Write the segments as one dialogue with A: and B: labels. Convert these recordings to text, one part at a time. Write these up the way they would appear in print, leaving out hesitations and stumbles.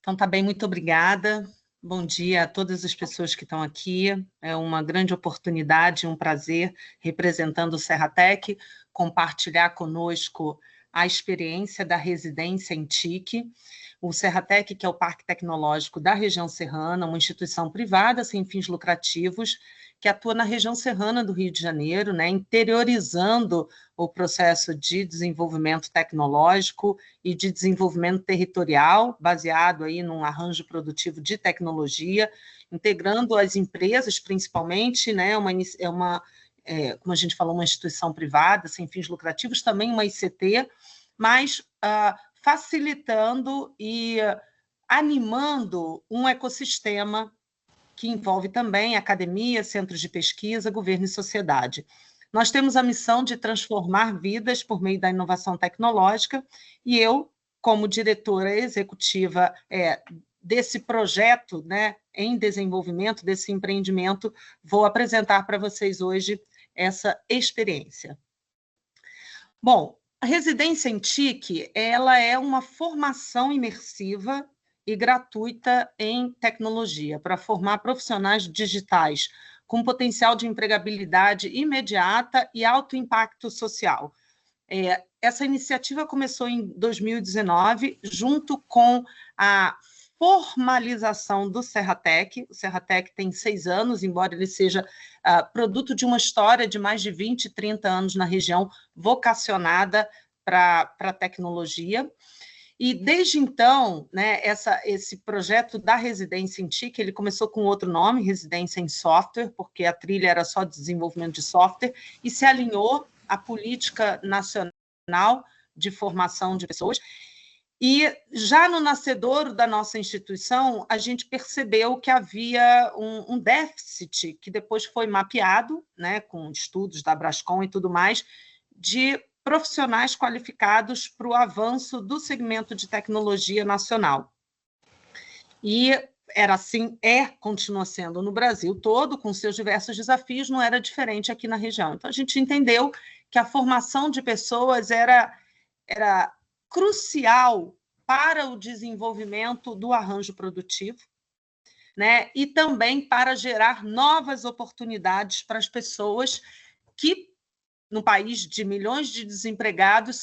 A: Então, tá bem, muito obrigada. Bom dia a todas as pessoas que estão aqui. É uma grande oportunidade, um prazer, representando o Serratec, compartilhar conosco a experiência da residência em TIC. O Serratec, que é o Parque Tecnológico da região serrana, uma instituição privada sem fins lucrativos, que atua na região serrana do Rio de Janeiro, né, interiorizando o processo de desenvolvimento tecnológico e de desenvolvimento territorial, baseado aí num arranjo produtivo de tecnologia, integrando as empresas, principalmente, né, como a gente falou, uma instituição privada, sem fins lucrativos, também uma ICT, mas facilitando e animando um ecossistema que envolve também academia, centros de pesquisa, governo e sociedade. Nós temos a missão de transformar vidas por meio da inovação tecnológica, e eu, como diretora executiva desse projeto, né, em desenvolvimento, desse empreendimento, vou apresentar para vocês hoje essa experiência. Bom, a residência em TIC, ela é uma formação imersiva e gratuita em tecnologia, para formar profissionais digitais com potencial de empregabilidade imediata e alto impacto social. Essa iniciativa começou em 2019, junto com a formalização do Serratec. O Serratec tem 6 anos, embora ele seja produto de uma história de mais de 20, 30 anos na região, vocacionada para a tecnologia. E, desde então, né, esse projeto da residência em TIC, ele começou com outro nome, Residência em Software, porque a trilha era só de desenvolvimento de software, e se alinhou à Política Nacional de Formação de Pessoas. E, já no nascedouro da nossa instituição, a gente percebeu que havia um déficit, que depois foi mapeado, né, com estudos da Brascom e tudo mais, de profissionais qualificados para o avanço do segmento de tecnologia nacional. E era assim, continua sendo no Brasil todo, com seus diversos desafios, não era diferente aqui na região. Então, a gente entendeu que a formação de pessoas era crucial para o desenvolvimento do arranjo produtivo, né? E também para gerar novas oportunidades para as pessoas que, no país de milhões de desempregados,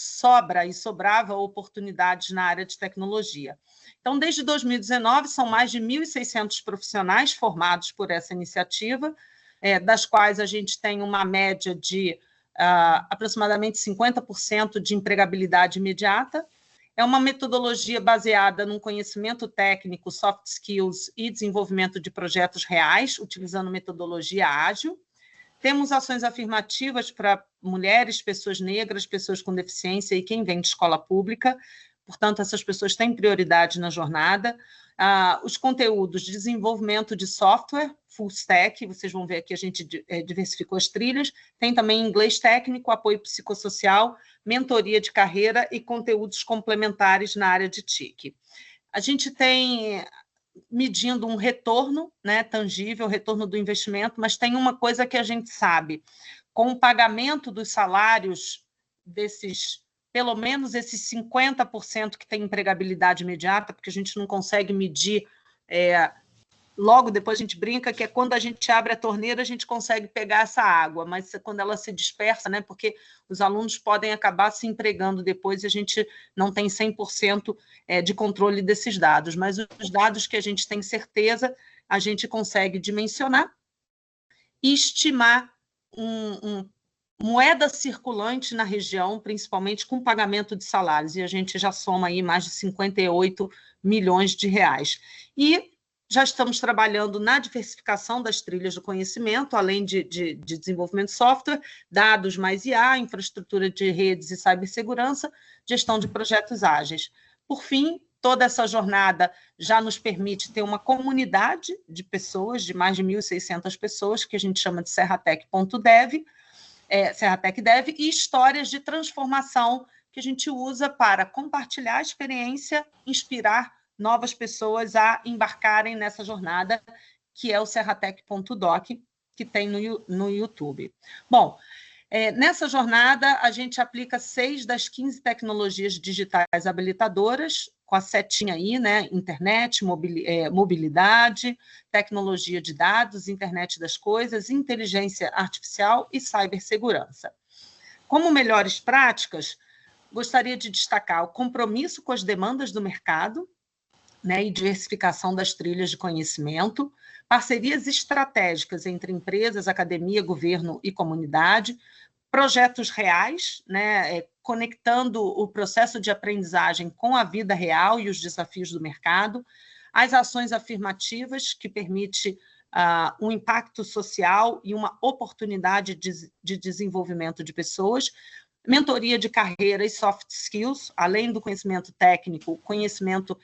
A: sobrava oportunidades na área de tecnologia. Então, desde 2019, são mais de 1.600 profissionais formados por essa iniciativa, das quais a gente tem uma média de aproximadamente 50% de empregabilidade imediata. É uma metodologia baseada num conhecimento técnico, soft skills e desenvolvimento de projetos reais, utilizando metodologia ágil. Temos ações afirmativas para mulheres, pessoas negras, pessoas com deficiência e quem vem de escola pública. Portanto, essas pessoas têm prioridade na jornada. Os conteúdos de desenvolvimento de software, full stack, vocês vão ver aqui a gente diversificou as trilhas. Tem também inglês técnico, apoio psicossocial, mentoria de carreira e conteúdos complementares na área de TIC. A gente tem medindo um retorno, né, tangível, retorno do investimento, mas tem uma coisa que a gente sabe, com o pagamento dos salários desses, pelo menos esses 50% que tem empregabilidade imediata, porque a gente não consegue medir, logo depois a gente brinca que é quando a gente abre a torneira, a gente consegue pegar essa água, mas quando ela se dispersa, né, porque os alunos podem acabar se empregando depois e a gente não tem 100% de controle desses dados, mas os dados que a gente tem certeza, a gente consegue dimensionar e estimar moeda circulante na região, principalmente com pagamento de salários, e a gente já soma aí mais de 58 milhões de reais. E já estamos trabalhando na diversificação das trilhas do conhecimento, além de desenvolvimento de software, dados mais IA, infraestrutura de redes e cibersegurança, gestão de projetos ágeis. Por fim, toda essa jornada já nos permite ter uma comunidade de pessoas, de mais de 1.600 pessoas, que a gente chama de serratec.dev, Serratec Dev, e histórias de transformação que a gente usa para compartilhar a experiência, inspirar novas pessoas a embarcarem nessa jornada, que é o serratec.doc, que tem no YouTube. Bom, nessa jornada, a gente aplica 6 das 15 tecnologias digitais habilitadoras, com a setinha aí, né? Internet, mobilidade, tecnologia de dados, internet das coisas, inteligência artificial e cibersegurança. Como melhores práticas, gostaria de destacar o compromisso com as demandas do mercado, né, e diversificação das trilhas de conhecimento, parcerias estratégicas entre empresas, academia, governo e comunidade, projetos reais, né, conectando o processo de aprendizagem com a vida real e os desafios do mercado, as ações afirmativas, que permite um impacto social e uma oportunidade de desenvolvimento de pessoas, mentoria de carreira e soft skills, além do conhecimento técnico, conhecimento,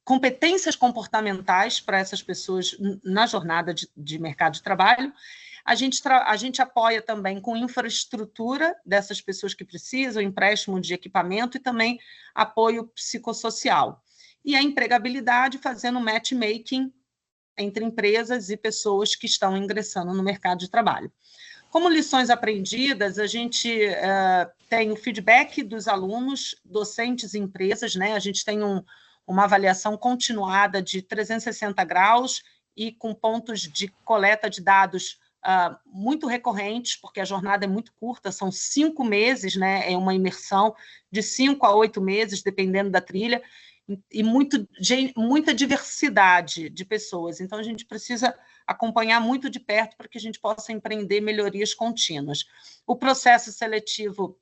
A: competências comportamentais para essas pessoas na jornada de mercado de trabalho. A gente apoia também com infraestrutura dessas pessoas que precisam, empréstimo de equipamento e também apoio psicossocial. E a empregabilidade, fazendo matchmaking entre empresas e pessoas que estão ingressando no mercado de trabalho. Como lições aprendidas, a gente tem o feedback dos alunos, docentes e empresas, né? A gente tem uma avaliação continuada de 360 graus e com pontos de coleta de dados muito recorrentes, porque a jornada é muito curta, são 5 meses, né? É uma imersão de 5 a 8 meses, dependendo da trilha, e muita diversidade de pessoas. Então, a gente precisa acompanhar muito de perto para que a gente possa empreender melhorias contínuas. O processo seletivo,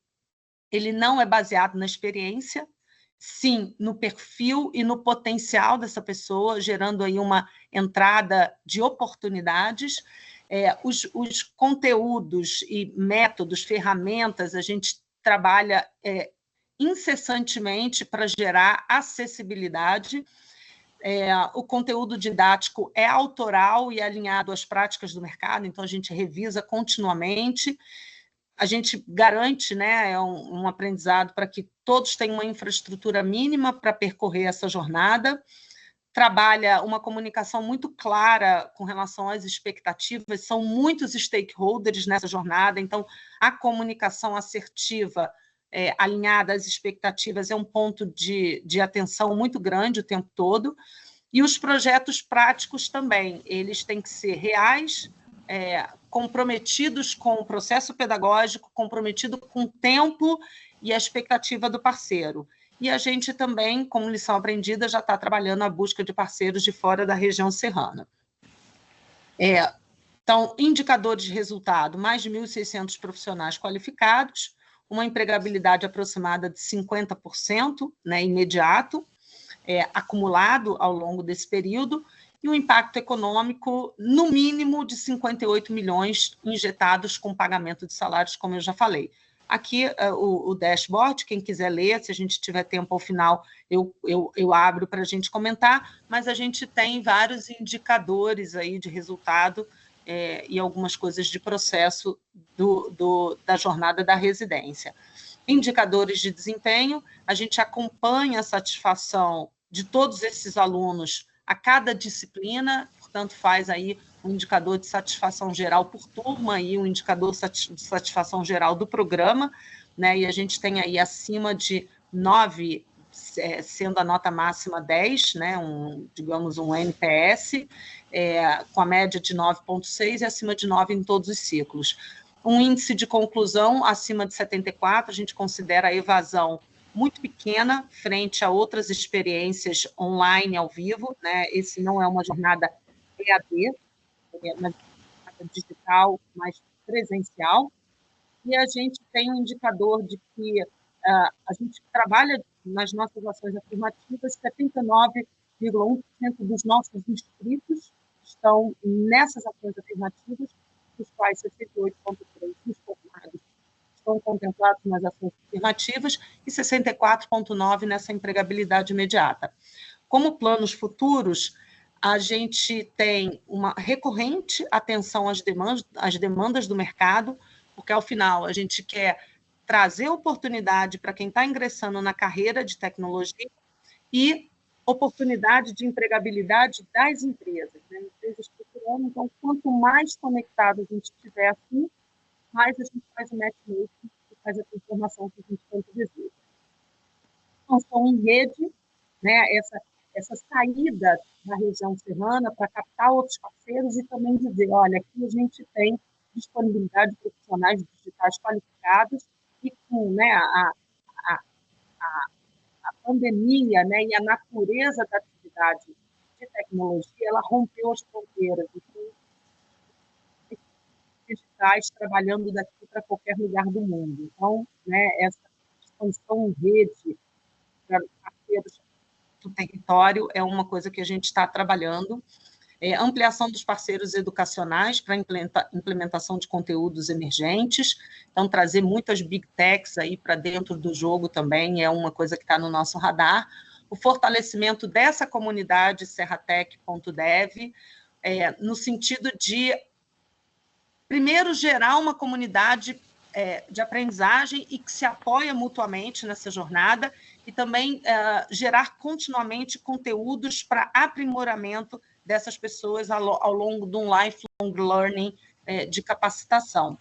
A: ele não é baseado na experiência, sim no perfil e no potencial dessa pessoa, gerando aí uma entrada de oportunidades. Os conteúdos e métodos, ferramentas, a gente trabalha incessantemente para gerar acessibilidade. O conteúdo didático é autoral e alinhado às práticas do mercado, então a gente revisa continuamente. A gente garante, né, um aprendizado para que todos tenham uma infraestrutura mínima para percorrer essa jornada. Trabalha uma comunicação muito clara com relação às expectativas, são muitos stakeholders nessa jornada, então a comunicação assertiva, alinhada às expectativas, é um ponto de atenção muito grande o tempo todo. E os projetos práticos também, eles têm que ser reais, comprometidos com o processo pedagógico, comprometido com o tempo e a expectativa do parceiro. E a gente também, como lição aprendida, já está trabalhando a busca de parceiros de fora da região serrana. Então, indicadores de resultado, mais de 1.600 profissionais qualificados, uma empregabilidade aproximada de 50%, né, imediato, acumulado ao longo desse período, e um impacto econômico, no mínimo, de 58 milhões injetados com pagamento de salários, como eu já falei. Aqui, o dashboard, quem quiser ler, se a gente tiver tempo ao final, eu abro para a gente comentar, mas a gente tem vários indicadores aí de resultado e algumas coisas de processo da jornada da residência. Indicadores de desempenho, a gente acompanha a satisfação de todos esses alunos a cada disciplina, portanto, faz aí um indicador de satisfação geral por turma e um indicador de satisfação geral do programa, né? E a gente tem aí acima de 9, sendo a nota máxima 10, né? Digamos, um NPS, com a média de 9,6 e acima de 9 em todos os ciclos. Um índice de conclusão acima de 74, a gente considera a evasão muito pequena frente a outras experiências online, ao vivo, né? Esse não é uma jornada EAD, é uma jornada digital, mas presencial. E a gente tem um indicador de que a gente trabalha nas nossas ações afirmativas, 79,1% dos nossos inscritos estão nessas ações afirmativas, dos quais 68,3% dos formados estão contemplados nas ações afirmativas e 64,9% nessa empregabilidade imediata. Como planos futuros, a gente tem uma recorrente atenção às demandas do mercado, porque, ao final, a gente quer trazer oportunidade para quem está ingressando na carreira de tecnologia e oportunidade de empregabilidade das empresas, né? Empresas procurando. Então, quanto mais conectado a gente estiver assim, mais a gente faz o matchmaking e faz a transformação que a gente tanto deseja. expansão em rede, né, essa saída da região serrana para captar outros parceiros e também dizer, olha, aqui a gente tem disponibilidade de profissionais digitais qualificados e com, né, a, a pandemia, né, e a natureza da atividade de tecnologia, ela rompeu as fronteiras, então, digitais trabalhando daqui para qualquer lugar do mundo. Então, né, essa expansão em rede para parceiros do território é uma coisa que a gente está trabalhando. Ampliação dos parceiros educacionais para implementação de conteúdos emergentes, então trazer muitas big techs aí para dentro do jogo também é uma coisa que está no nosso radar. O fortalecimento dessa comunidade serratec.dev, no sentido de, primeiro, gerar uma comunidade de aprendizagem e que se apoia mutuamente nessa jornada, e também gerar continuamente conteúdos para aprimoramento dessas pessoas ao longo de um lifelong learning de capacitação.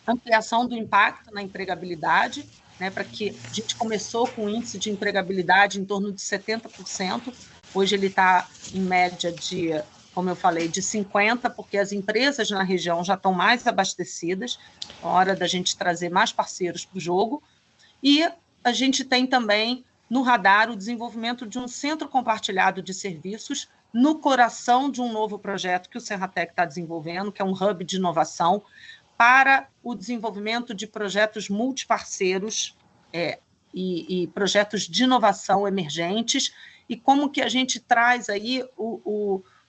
A: Ampliação do impacto na empregabilidade, né, para que a gente começou com um índice de empregabilidade em torno de 70%, hoje ele está em média de, como eu falei, de 50%, porque as empresas na região já estão mais abastecidas, é hora da gente trazer mais parceiros para o jogo, e a gente tem também no radar o desenvolvimento de um centro compartilhado de serviços no coração de um novo projeto que o Serratec está desenvolvendo, que é um hub de inovação para o desenvolvimento de projetos multiparceiros e projetos de inovação emergentes, e como que a gente traz aí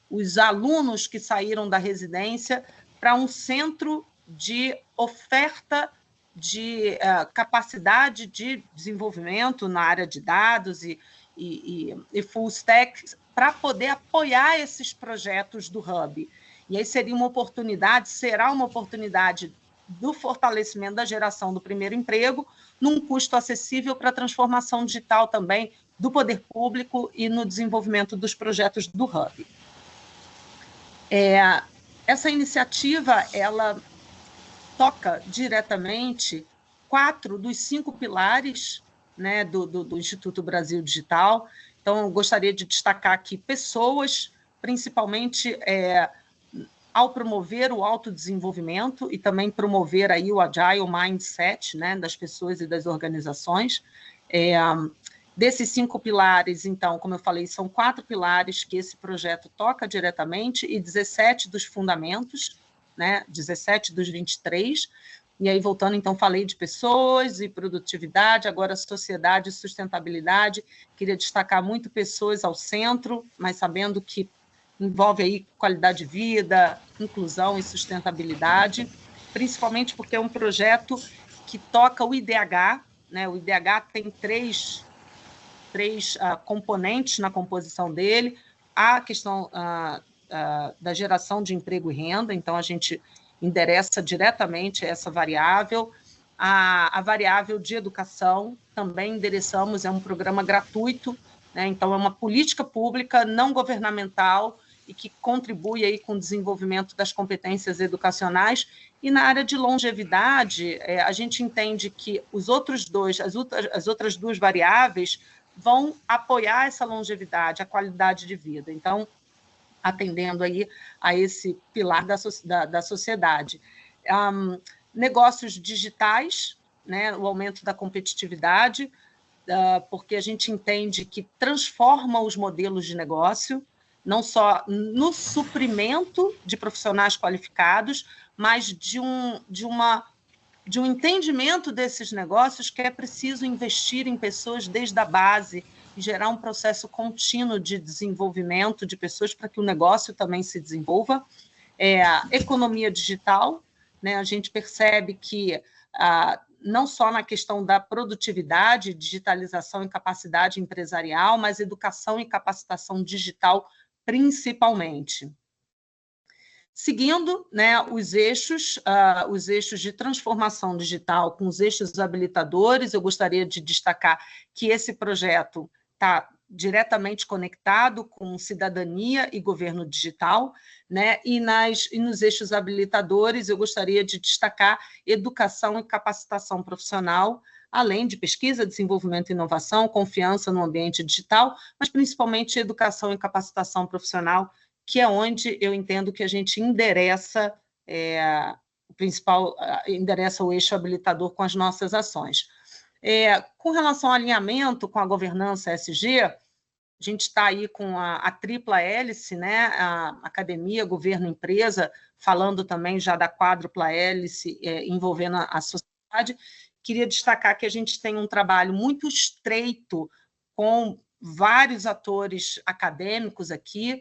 A: os alunos que saíram da residência para um centro de oferta de capacidade de desenvolvimento na área de dados e full stack, para poder apoiar esses projetos do Hub. E aí será uma oportunidade do fortalecimento da geração do primeiro emprego, num custo acessível para a transformação digital também do poder público e no desenvolvimento dos projetos do Hub. Essa iniciativa, ela toca diretamente 4 dos 5 pilares, né, do Instituto Brasil Digital. Então, eu gostaria de destacar aqui pessoas, principalmente ao promover o autodesenvolvimento e também promover aí o Agile Mindset, né, das pessoas e das organizações. Desses 5 pilares, então, como eu falei, são 4 pilares que esse projeto toca diretamente e 17 dos fundamentos, né, 17 dos 23, e aí voltando, então, falei de pessoas e produtividade, agora sociedade e sustentabilidade, queria destacar muito pessoas ao centro, mas sabendo que envolve aí qualidade de vida, inclusão e sustentabilidade, principalmente porque é um projeto que toca o IDH, né, o IDH tem três componentes na composição dele, a questão da geração de emprego e renda, então a gente endereça diretamente essa variável, a variável de educação, também endereçamos, é um programa gratuito, né, então é uma política pública não governamental e que contribui aí com o desenvolvimento das competências educacionais, e na área de longevidade, a gente entende que as outras 2 variáveis vão apoiar essa longevidade, a qualidade de vida. Então, atendendo aí a esse pilar da sociedade. Negócios digitais, né, o aumento da competitividade, porque a gente entende que transforma os modelos de negócio, não só no suprimento de profissionais qualificados, mas de um entendimento desses negócios que é preciso investir em pessoas desde a base e gerar um processo contínuo de desenvolvimento de pessoas para que o negócio também se desenvolva. Economia digital, né? A gente percebe que não só na questão da produtividade, digitalização e capacidade empresarial, mas educação e capacitação digital principalmente. Seguindo, né, os eixos de transformação digital com os eixos habilitadores, eu gostaria de destacar que esse projeto está diretamente conectado com cidadania e governo digital, né, e nos eixos habilitadores eu gostaria de destacar educação e capacitação profissional, além de pesquisa, desenvolvimento e inovação, confiança no ambiente digital, mas principalmente educação e capacitação profissional, que é onde eu entendo que a gente endereça endereça o eixo habilitador com as nossas ações. Com relação ao alinhamento com a governança ESG, a gente está aí com a tripla hélice, né? A academia, governo, empresa, falando também já da quádrupla hélice envolvendo a sociedade. Queria destacar que a gente tem um trabalho muito estreito com vários atores acadêmicos aqui,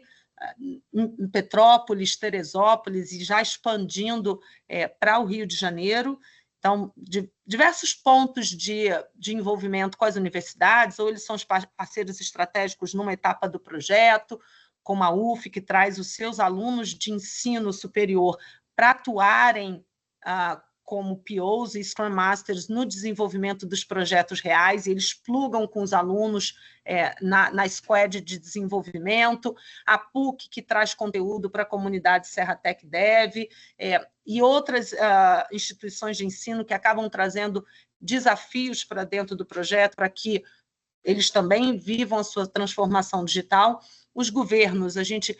A: em Petrópolis, Teresópolis, e já expandindo para o Rio de Janeiro. Então, diversos pontos de envolvimento com as universidades, ou eles são os parceiros estratégicos numa etapa do projeto, como a UF, que traz os seus alunos de ensino superior para atuarem como POs e Scrum Masters no desenvolvimento dos projetos reais, e eles plugam com os alunos na squad de desenvolvimento, a PUC, que traz conteúdo para a comunidade Serra Tech Dev, e outras instituições de ensino que acabam trazendo desafios para dentro do projeto, para que eles também vivam a sua transformação digital. Os governos, a gente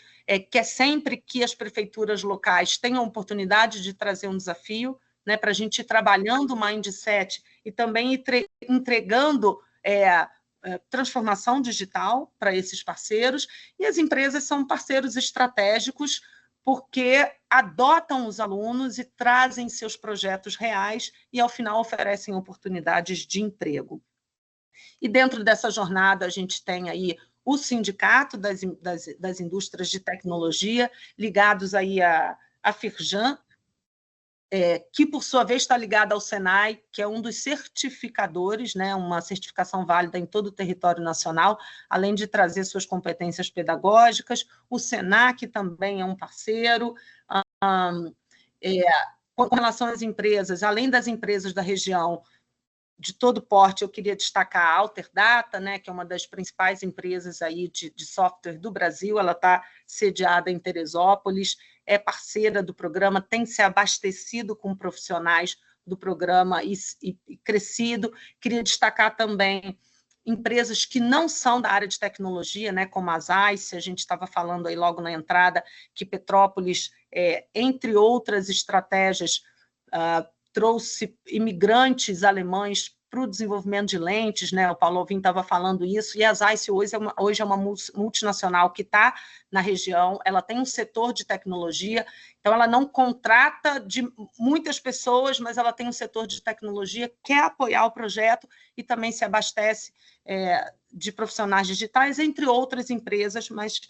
A: quer sempre que as prefeituras locais tenham a oportunidade de trazer um desafio, né, para a gente ir trabalhando o mindset e também entregando transformação digital para esses parceiros, e as empresas são parceiros estratégicos porque adotam os alunos e trazem seus projetos reais e, ao final, oferecem oportunidades de emprego. E dentro dessa jornada, a gente tem aí o Sindicato das Indústrias de Tecnologia, ligados aí à Firjan, que, por sua vez, está ligada ao Senai, que é um dos certificadores, né, uma certificação válida em todo o território nacional, além de trazer suas competências pedagógicas. O Senac também é um parceiro. Com relação às empresas, além das empresas da região, de todo porte, eu queria destacar a Alterdata, né, que é uma das principais empresas aí de software do Brasil. Ela está sediada em Teresópolis, é parceira do programa, tem se abastecido com profissionais do programa e crescido. Queria destacar também empresas que não são da área de tecnologia, né, como a Zeiss. A gente estava falando aí logo na entrada que Petrópolis, entre outras estratégias, trouxe imigrantes alemães para o desenvolvimento de lentes, né? O Paulo Alvim estava falando isso, e a Zeiss hoje é uma multinacional que está na região, ela tem um setor de tecnologia, então ela não contrata de muitas pessoas, mas ela tem um setor de tecnologia, quer apoiar o projeto e também se abastece de profissionais digitais, entre outras empresas, mas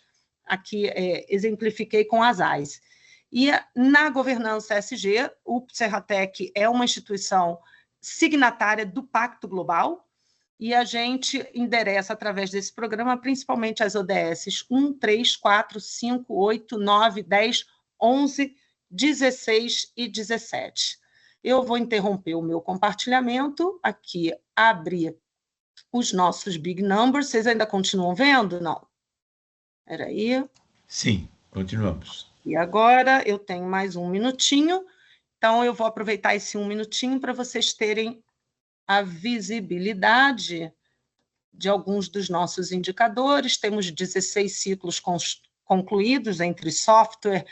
A: aqui exemplifiquei com a Zeiss. E na governança ESG, o Serratec é uma instituição signatária do Pacto Global, e a gente endereça, através desse programa, principalmente as ODS 1, 3, 4, 5, 8, 9, 10, 11, 16 e 17. Eu vou interromper o meu compartilhamento, aqui abrir os nossos big numbers. Vocês ainda continuam vendo? Não? Espera aí.
B: Sim, continuamos.
A: E agora eu tenho mais um minutinho, então eu vou aproveitar esse um minutinho para vocês terem a visibilidade de alguns dos nossos indicadores. Temos 16 ciclos concluídos entre software,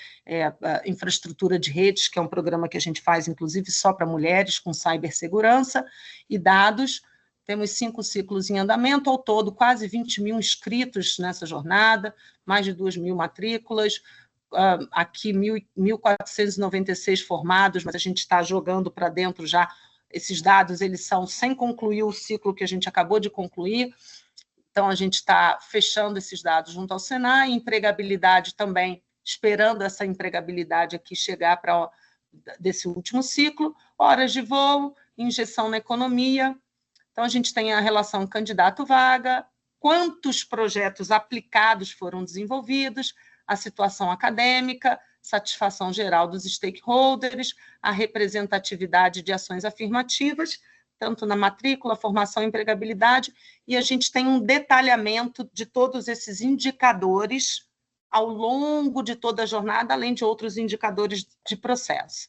A: infraestrutura de redes, que é um programa que a gente faz, inclusive, só para mulheres, com cibersegurança, e dados. Temos 5 ciclos em andamento, ao todo quase 20 mil inscritos nessa jornada, mais de 2.000 matrículas, aqui 1.496 formados, mas a gente está jogando para dentro já. Esses dados, eles são sem concluir o ciclo que a gente acabou de concluir, então a gente está fechando esses dados junto ao Senai. Empregabilidade também, esperando essa empregabilidade aqui chegar para desse último ciclo. Horas de voo, injeção na economia. Então a gente tem a relação candidato-vaga, quantos projetos aplicados foram desenvolvidos, a situação acadêmica, satisfação geral dos stakeholders, a representatividade de ações afirmativas, tanto na matrícula, formação e empregabilidade, e a gente tem um detalhamento de todos esses indicadores ao longo de toda a jornada, além de outros indicadores de processo.